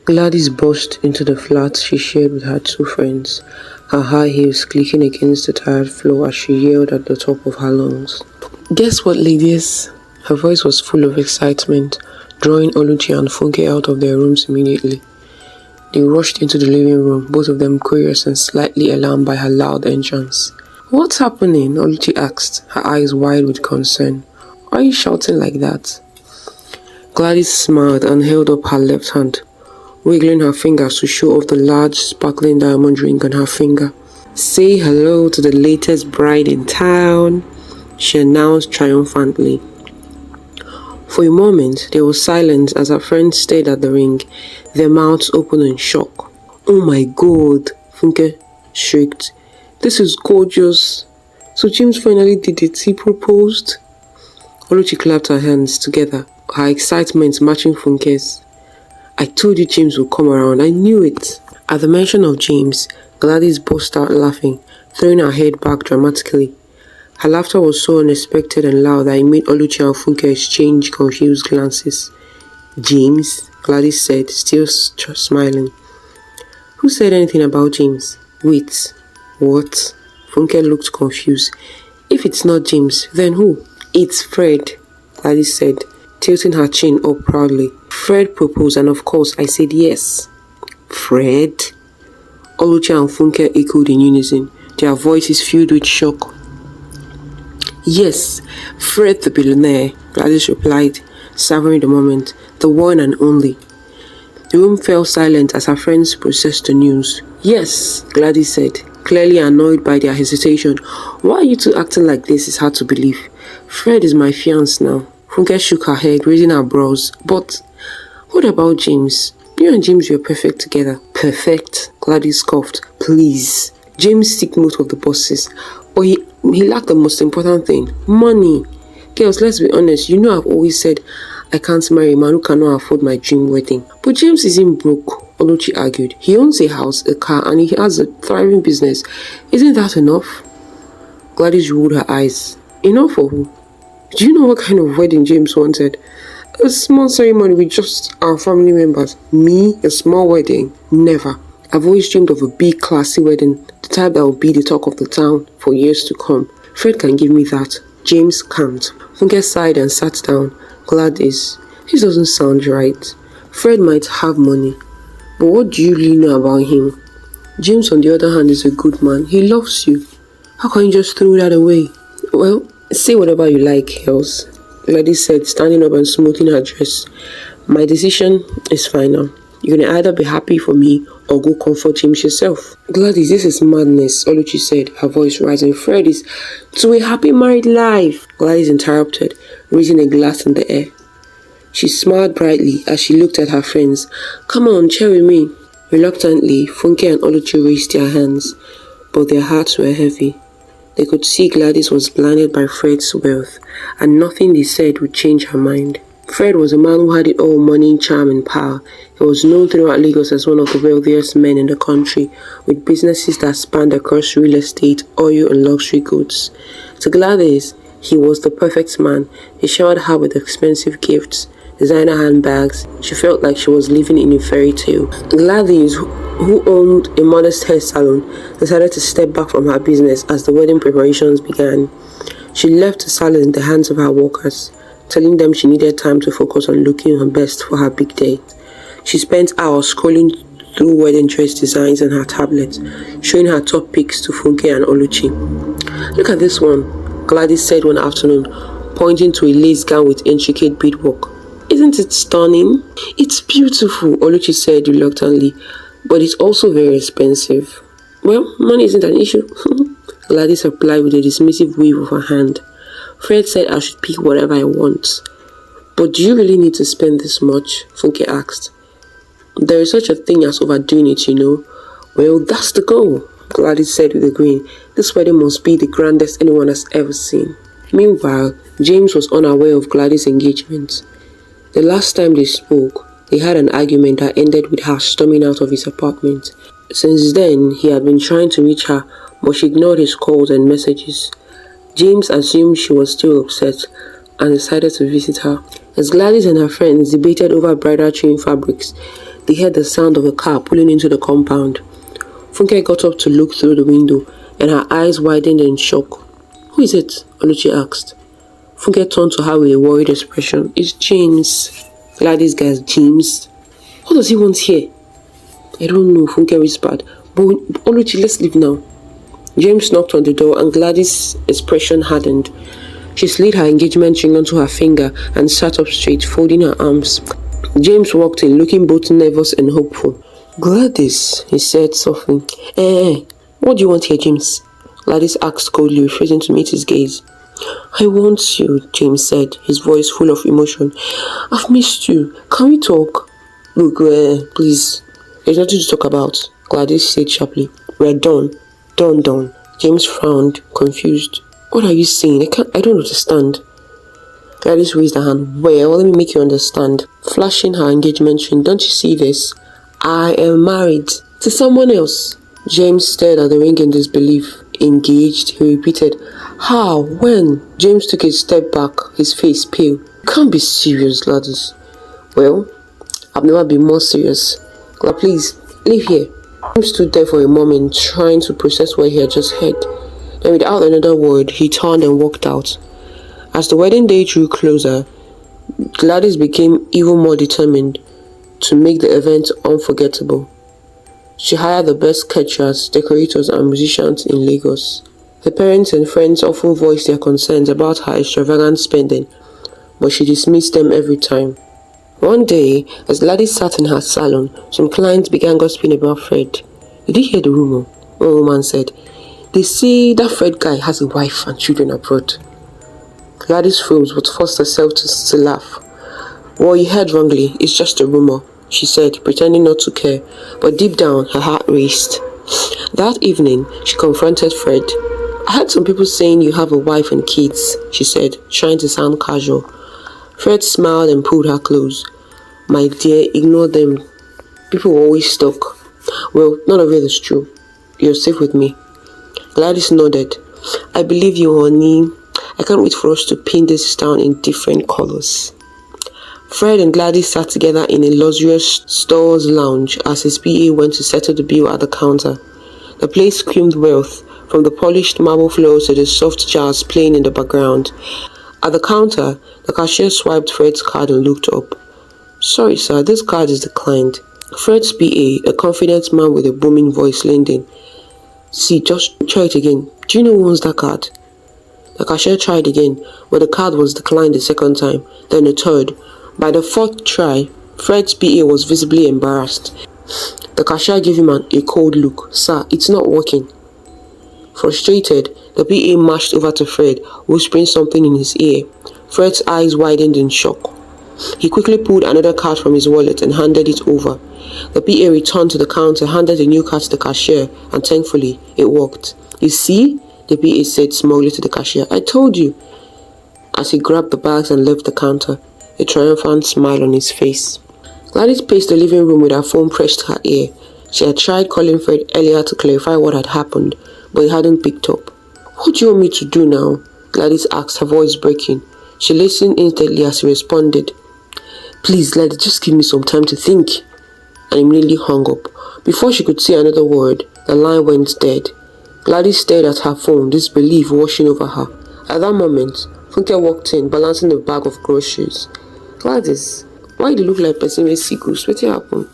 Gladys burst into the flat she shared with her two friends, her high heels clicking against the tired floor as she yelled at the top of her lungs. "Guess what, ladies?" Her voice was full of excitement, drawing Oluchi and Funke out of their rooms immediately. They rushed into the living room, both of them curious and slightly alarmed by her loud entrance. "What's happening?" Oluchi asked, her eyes wide with concern. "Why are you shouting like that?" Gladys smiled and held up her left hand, wiggling her fingers to show off the large sparkling diamond ring on her finger. "Say hello to the latest bride in town," she announced triumphantly. For a moment, there was silence as her friends stared at the ring, their mouths open in shock. "Oh my God," Funke shrieked. "This is gorgeous. So James finally did it. He proposed." Oluchi clapped her hands together, her excitement matching Funke's. "I told you James would come around. I knew it." At the mention of James, Gladys burst out laughing, throwing her head back dramatically. Her laughter was so unexpected and loud that it made Oluchi and Funke exchange confused glances. "James?" Gladys said, still smiling. "Who said anything about James?" "Wait, what?" Funke looked confused. "If it's not James, then who?" "It's Fred," Gladys said, tilting her chin up proudly. "Fred proposed and of course I said yes." "Fred?" Oluchi and Funke echoed in unison, their voices filled with shock. "Yes, Fred the billionaire," Gladys replied, savoring the moment, "the one and only." The room fell silent as her friends processed the news. "Yes," Gladys said, clearly annoyed by their hesitation. "Why are you two acting like this? It's hard to believe. Fred is my fiancé now." Funke shook her head, raising her brows. "But what about James? You and James were perfect together." "Perfect?" Gladys scoffed. "Please. James took most of the bosses, but he lacked the most important thing, money. Girls, let's be honest, you know I've always said I can't marry a man who cannot afford my dream wedding." "But James isn't broke," Oluchi argued. "He owns a house, a car, and he has a thriving business. Isn't that enough?" Gladys rolled her eyes. "Enough for who? Do you know what kind of wedding James wanted? A small ceremony with just our family members. Me? A small wedding? Never. I've always dreamed of a big, classy wedding, the type that will be the talk of the town for years to come. Fred can give me that. James can't." Funke sighed and sat down. "Gladys, this doesn't sound right. Fred might have money, but what do you really know about him? James, on the other hand, is a good man. He loves you. How can you just throw that away?" "Well, say whatever you like, girls," Gladys said, standing up and smoothing her dress. "My decision is final. You can either be happy for me or go comfort James yourself." "Gladys, this is madness," Oluchi said, her voice rising. "Fred is to a happy married life," Gladys interrupted, raising a glass in the air. She smiled brightly as she looked at her friends. "Come on, cheer with me." Reluctantly, Funke and Oluchi raised their hands, but their hearts were heavy. They could see Gladys was blinded by Fred's wealth, and nothing they said would change her mind. Fred was a man who had it all: money, charm, and power. He was known throughout Lagos as one of the wealthiest men in the country, with businesses that spanned across real estate, oil, and luxury goods. To Gladys, he was the perfect man. He showered her with expensive gifts, designer handbags. She felt like she was living in a fairy tale. Gladys, who owned a modest hair salon, decided to step back from her business as the wedding preparations began. She left the salon in the hands of her workers, telling them she needed time to focus on looking her best for her big day. She spent hours scrolling through wedding dress designs on her tablet, showing her top picks to Funke and Oluchi. "Look at this one," Gladys said one afternoon, pointing to a lace gown with intricate beadwork. "Isn't it stunning?" "It's beautiful," Oluchi said reluctantly, "but it's also very expensive." "Well, money isn't an issue," Gladys replied with a dismissive wave of her hand. "Fred said I should pick whatever I want." "But do you really need to spend this much?" Funke asked. "There is such a thing as overdoing it, you know." "Well, that's the goal," Gladys said with a grin. "This wedding must be the grandest anyone has ever seen." Meanwhile, James was unaware of Gladys' engagement. The last time they spoke, they had an argument that ended with her storming out of his apartment. Since then, he had been trying to reach her, but she ignored his calls and messages. James assumed she was still upset and decided to visit her. As Gladys and her friends debated over bridal train fabrics, they heard the sound of a car pulling into the compound. Funke got up to look through the window, and her eyes widened in shock. "Who is it?" Oluchi asked. Funke turned to her with a worried expression. "It's James." Gladys gasped. "James? What does he want here?" "I don't know," Funke whispered. "But Oluchi, let's leave now." James knocked on the door, and Gladys' expression hardened. She slid her engagement ring onto her finger and sat up straight, folding her arms. James walked in, looking both nervous and hopeful. "Gladys," he said softly. What do you want here, James?" Gladys asked coldly, refusing to meet his gaze. "I want you," James said, his voice full of emotion. "I've missed you. Can we talk?" "Look, please. There's nothing to talk about," Gladys said sharply. "We're done. Done. James frowned, confused. "What are you saying? I don't understand." Gladys raised her hand. "Well, let me make you understand." Flashing her engagement ring. "Don't you see this? I am married to someone else." James stared at the ring in disbelief. "Engaged?" he repeated. "How? When?" James took a step back, his face pale. "You can't be serious, Gladys." "Well, I've never been more serious. Glad, please, leave here." James stood there for a moment, trying to process what he had just heard. Then without another word, he turned and walked out. As the wedding day drew closer, Gladys became even more determined to make the event unforgettable. She hired the best caterers, decorators, and musicians in Lagos. Her parents and friends often voiced their concerns about her extravagant spending, but she dismissed them every time. One day, as Gladys sat in her salon, some clients began gossiping about Fred. "Did you hear the rumor?" one woman said. "They say that Fred guy has a wife and children abroad." Gladys froze but forced herself to laugh. "Well, you heard wrongly. It's just a rumor," she said, pretending not to care, but deep down her heart raced. That evening, she confronted Fred. "I heard some people saying you have a wife and kids," she said, trying to sound casual. Fred smiled and pulled her close. "My dear, ignore them. People always talk. Well, none of it is true. You're safe with me." Gladys nodded. "I believe you, honey. I can't wait for us to paint this town in different colors." Fred and Gladys sat together in a luxurious store's lounge as his PA went to settle the bill at the counter. The place screamed wealth, from the polished marble floors to the soft jazz playing in the background. At the counter, the cashier swiped Fred's card and looked up. "Sorry, sir, this card is declined." Fred's PA, a confident man with a booming voice, leaned in. "See, just try it again. Do you know who owns that card?" The cashier tried again, but the card was declined the second time, then the third. By the fourth try, Fred's PA was visibly embarrassed. The cashier gave him a cold look. "Sir, it's not working." Frustrated, the PA marched over to Fred, whispering something in his ear. Fred's eyes widened in shock. He quickly pulled another card from his wallet and handed it over. The PA returned to the counter, handed a new card to the cashier, and thankfully, it worked. "You see?" the PA said smugly to the cashier. "I told you." As he grabbed the bags and left the counter, a triumphant smile on his face. Gladys paced the living room with her phone pressed to her ear. She had tried calling Fred earlier to clarify what had happened, but he hadn't picked up. "What do you want me to do now?" Gladys asked, her voice breaking. She listened intently as he responded. "Please, Gladys, just give me some time to think," and immediately hung up. Before she could say another word, the line went dead. Gladys stared at her phone, disbelief washing over her. At that moment, Funke walked in, balancing a bag of groceries. "Gladys, why do you look like a person with sick ghost? What happened?"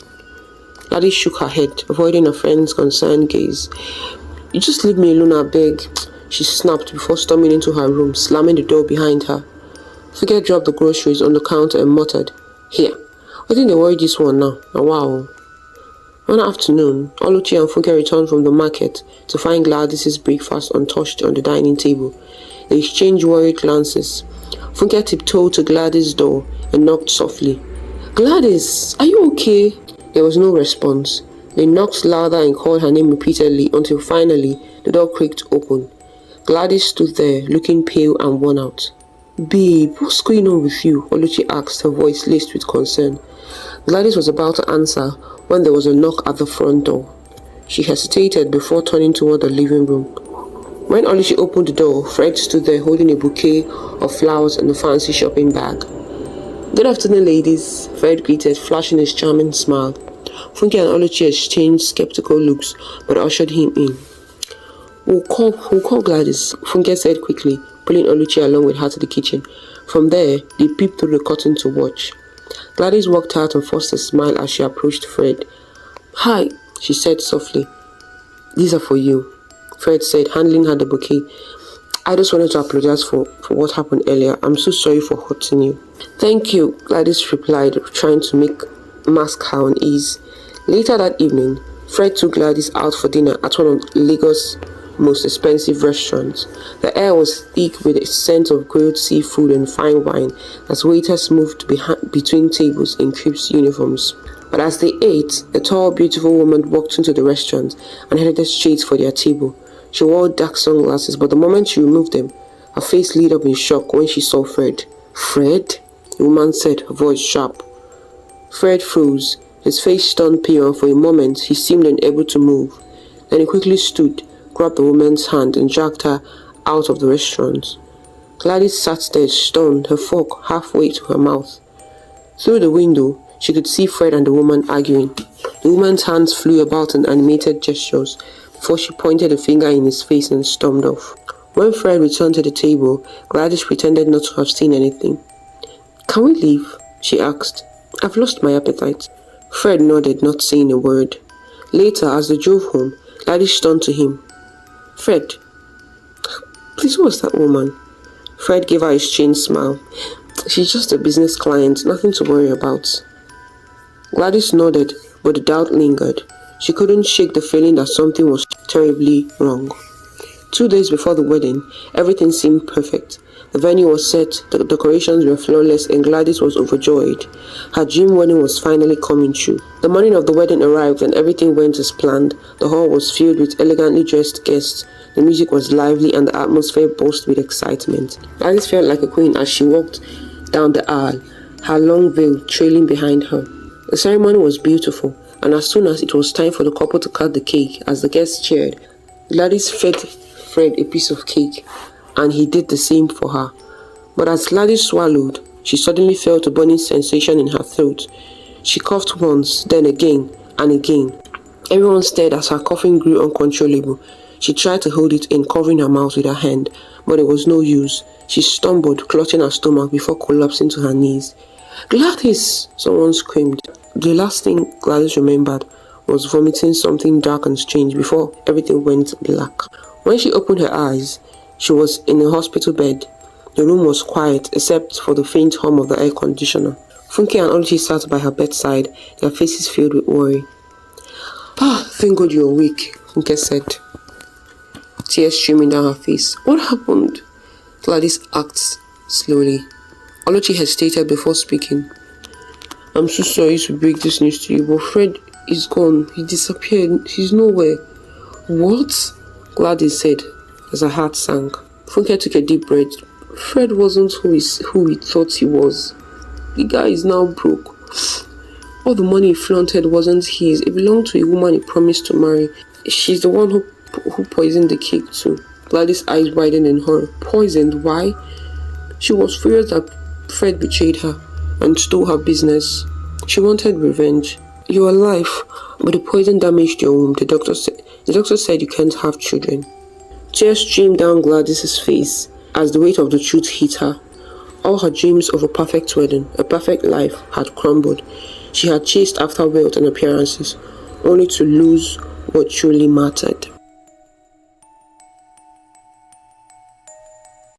Gladys shook her head, avoiding her friend's concerned gaze. "You just leave me alone, I beg," she snapped before storming into her room, slamming the door behind her. Funke dropped the groceries on the counter and muttered, "Here, I think they worry this one now. Oh, wow." One afternoon, Oluchi and Funke returned from the market to find Gladys's breakfast untouched on the dining table. They exchanged worried glances. Funke tiptoed to Gladys' door and knocked softly. "Gladys, are you okay?" There was no response. They knocked louder and called her name repeatedly until finally the door creaked open. Gladys stood there, looking pale and worn out. "Babe, what's going on with you?" Oluchi asked, her voice laced with concern. Gladys was about to answer when there was a knock at the front door. She hesitated before turning toward the living room. When Oluchi opened the door, Fred stood there holding a bouquet of flowers and a fancy shopping bag. "Good afternoon, ladies," Fred greeted, flashing his charming smile. Funke and Oluchi exchanged skeptical looks, but ushered him in. We'll call Gladys, Funke said quickly, pulling Oluchi along with her to the kitchen. From there, they peeped through the curtain to watch. Gladys walked out and forced a smile as she approached Fred. Hi, she said softly. These are for you, Fred said, handing her the bouquet. I just wanted to apologize for what happened earlier. I'm so sorry for hurting you. Thank you, Gladys replied, trying to mask her unease. Later that evening, Fred took Gladys out for dinner at one of Lagos' most expensive restaurants. The air was thick with a scent of grilled seafood and fine wine as waiters moved between tables in crisp uniforms. But as they ate, a tall, beautiful woman walked into the restaurant and headed straight for their table. She wore dark sunglasses, but the moment she removed them, her face lit up in shock when she saw Fred. Fred? The woman said, her voice sharp. Fred froze, his face turned pale, and for a moment he seemed unable to move. Then he quickly stood, grabbed the woman's hand and dragged her out of the restaurant. Gladys sat there stunned, her fork halfway to her mouth. Through the window, she could see Fred and the woman arguing. The woman's hands flew about in animated gestures before she pointed a finger in his face and stormed off. When Fred returned to the table, Gladys pretended not to have seen anything. Can we leave? She asked. I've lost my appetite. Fred nodded, not saying a word. Later, as they drove home, Gladys turned to him. Fred, please, who was that woman? Fred gave her a strange smile. She's just a business client, nothing to worry about. Gladys nodded, but the doubt lingered. She couldn't shake the feeling that something was terribly wrong. 2 days before the wedding, everything seemed perfect. The venue was set, the decorations were flawless, and Gladys was overjoyed. Her dream wedding was finally coming true. The morning of the wedding arrived and everything went as planned. The hall was filled with elegantly dressed guests. The music was lively and the atmosphere buzzed with excitement. Gladys felt like a queen as she walked down the aisle, her long veil trailing behind her. The ceremony was beautiful, and as soon as it was time for the couple to cut the cake, as the guests cheered, Gladys fed Fred a piece of cake, and he did the same for her. But as Gladys swallowed, she suddenly felt a burning sensation in her throat. She coughed once, then again, and again. Everyone stared as her coughing grew uncontrollable. She tried to hold it in, covering her mouth with her hand, but it was no use. She stumbled, clutching her stomach before collapsing to her knees. Gladys! Someone screamed. The last thing Gladys remembered was vomiting something dark and strange before everything went black. When she opened her eyes, she was in a hospital bed. The room was quiet except for the faint hum of the air conditioner. Funke and Oluchi sat by her bedside, their faces filled with worry. Thank God you're awake, Funke said, tears streaming down her face. What happened? Gladys asked slowly. Oluchi hesitated before speaking. I'm so sorry to break this news to you, but Fred is gone. He disappeared. He's nowhere. What? Gladys said as her heart sank. Funke took a deep breath. Fred wasn't who he thought he was. The guy is now broke. All the money he flaunted wasn't his. It belonged to a woman he promised to marry. She's the one who poisoned the cake too. Gladys' eyes widened in horror. Poisoned? Why? She was furious that Fred betrayed her and stole her business. She wanted revenge. You're alive, but the poison damaged your womb, the doctor said you can't have children. Tears streamed down Gladys' face as the weight of the truth hit her. All her dreams of a perfect wedding, a perfect life, had crumbled. She had chased after wealth and appearances, only to lose what truly mattered.